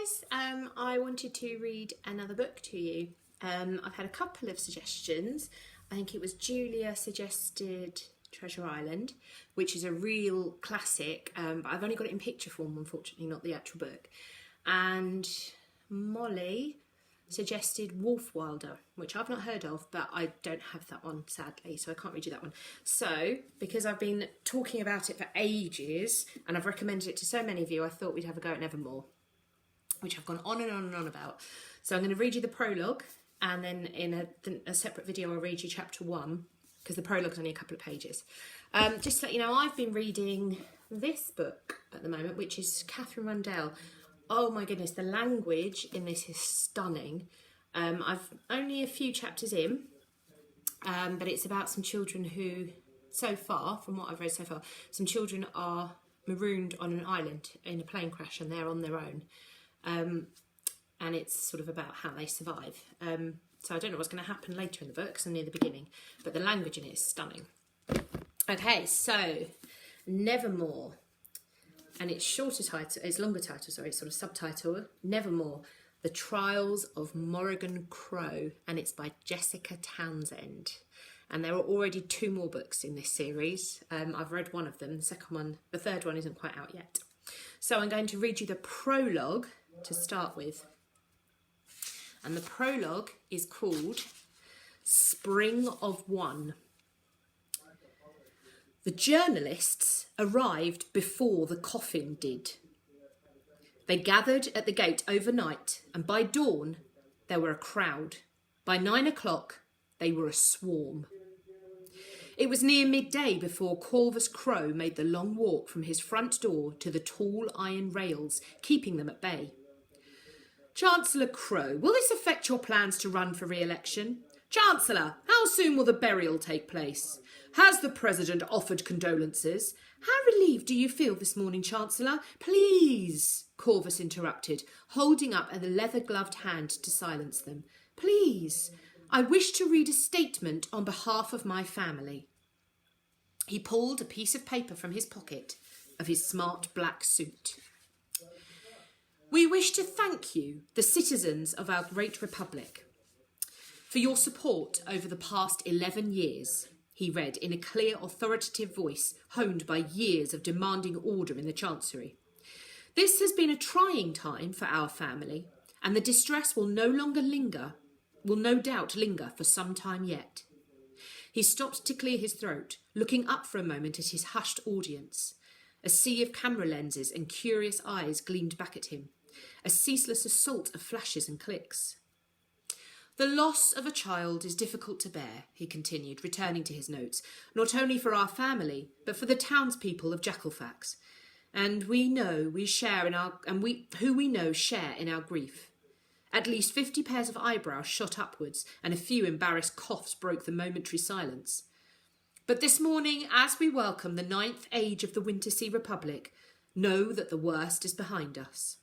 guys, I wanted to read another book to you. I've had a couple of suggestions. I think it was Julia suggested Treasure Island, which is a real classic, but I've only got it in picture form, unfortunately, not the actual book. And Molly suggested Wolfwilder, which I've not heard of, but I don't have that one, sadly, so I can't read you that one. So, because I've been talking about it for ages, and I've recommended it to so many of you, I thought we'd have a go at Nevermore, which I've gone on and on and on about. So I'm going to read you the prologue, and then in a separate video I'll read you chapter 1, because the prologue's only a couple of pages. Just to let you know, I've been reading this book at the moment, which is Catherine Rundell. Oh my goodness, the language in this is stunning. I've only a few chapters in, but it's about some children who, so far, from what I've read so far, some children are marooned on an island in a plane crash and they're on their own. And it's sort of about how they survive. So I don't know what's going to happen later in the book because I'm near the beginning, but the language in it is stunning. Okay, so Nevermore. And it's longer title, sorry, it's sort of subtitle, Nevermore, The Trials of Morrigan Crow, and it's by Jessica Townsend. And there are already 2 more books in this series. I've read one of them, the third one isn't quite out yet. So I'm going to read you the prologue to start with. And the prologue is called Spring of One. The journalists arrived before the coffin did. They gathered at the gate overnight, and by dawn there were a crowd. By 9 o'clock they were a swarm. It was near midday before Corvus Crow made the long walk from his front door to the tall iron rails, keeping them at bay. Chancellor Crow, will this affect your plans to run for re-election? Chancellor, how soon will the burial take place? Has the President offered condolences? How relieved do you feel this morning, Chancellor? Please, Corvus interrupted, holding up a leather-gloved hand to silence them. Please, I wish to read a statement on behalf of my family. He pulled a piece of paper from his pocket of his smart black suit. We wish to thank you, the citizens of our great republic, for your support over the past 11 years, he read in a clear, authoritative voice honed by years of demanding order in the Chancery. This has been a trying time for our family, and the distress will no doubt linger for some time yet. He stopped to clear his throat, looking up for a moment at his hushed audience. A sea of camera lenses and curious eyes gleamed back at him, a ceaseless assault of flashes and clicks. The loss of a child is difficult to bear, he continued, returning to his notes, not only for our family, but for the townspeople of Jackalfax, and who we know share in our grief. At least 50 pairs of eyebrows shot upwards, and a few embarrassed coughs broke the momentary silence. But this morning, as we welcome the 9th age of the Wintersea Republic, know that the worst is behind us.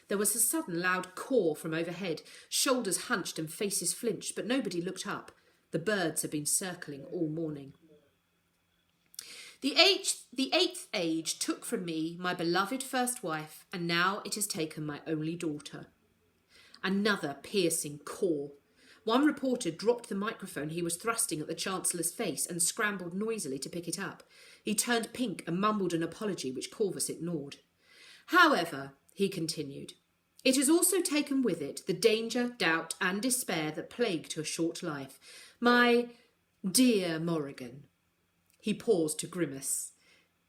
There was a sudden loud caw from overhead. Shoulders hunched and faces flinched, but nobody looked up. The birds had been circling all morning. The 8th age took from me my beloved first wife, and now it has taken my only daughter. Another piercing caw. One reporter dropped the microphone he was thrusting at the Chancellor's face and scrambled noisily to pick it up. He turned pink and mumbled an apology which Corvus ignored. However, he continued, it has also taken with it the danger, doubt and despair that plague to a short life. My dear Morrigan, he paused to grimace,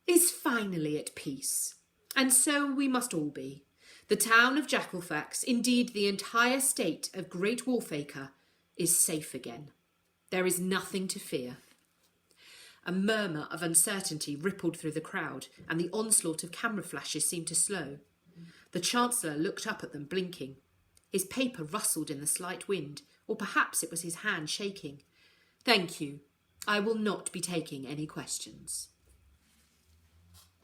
is finally at peace. And so we must all be. The town of Jackalfax, indeed the entire state of Great Wolfacre, is safe again. There is nothing to fear. A murmur of uncertainty rippled through the crowd, and the onslaught of camera flashes seemed to slow. The Chancellor looked up at them, blinking. His paper rustled in the slight wind, or perhaps it was his hand shaking. Thank you. I will not be taking any questions.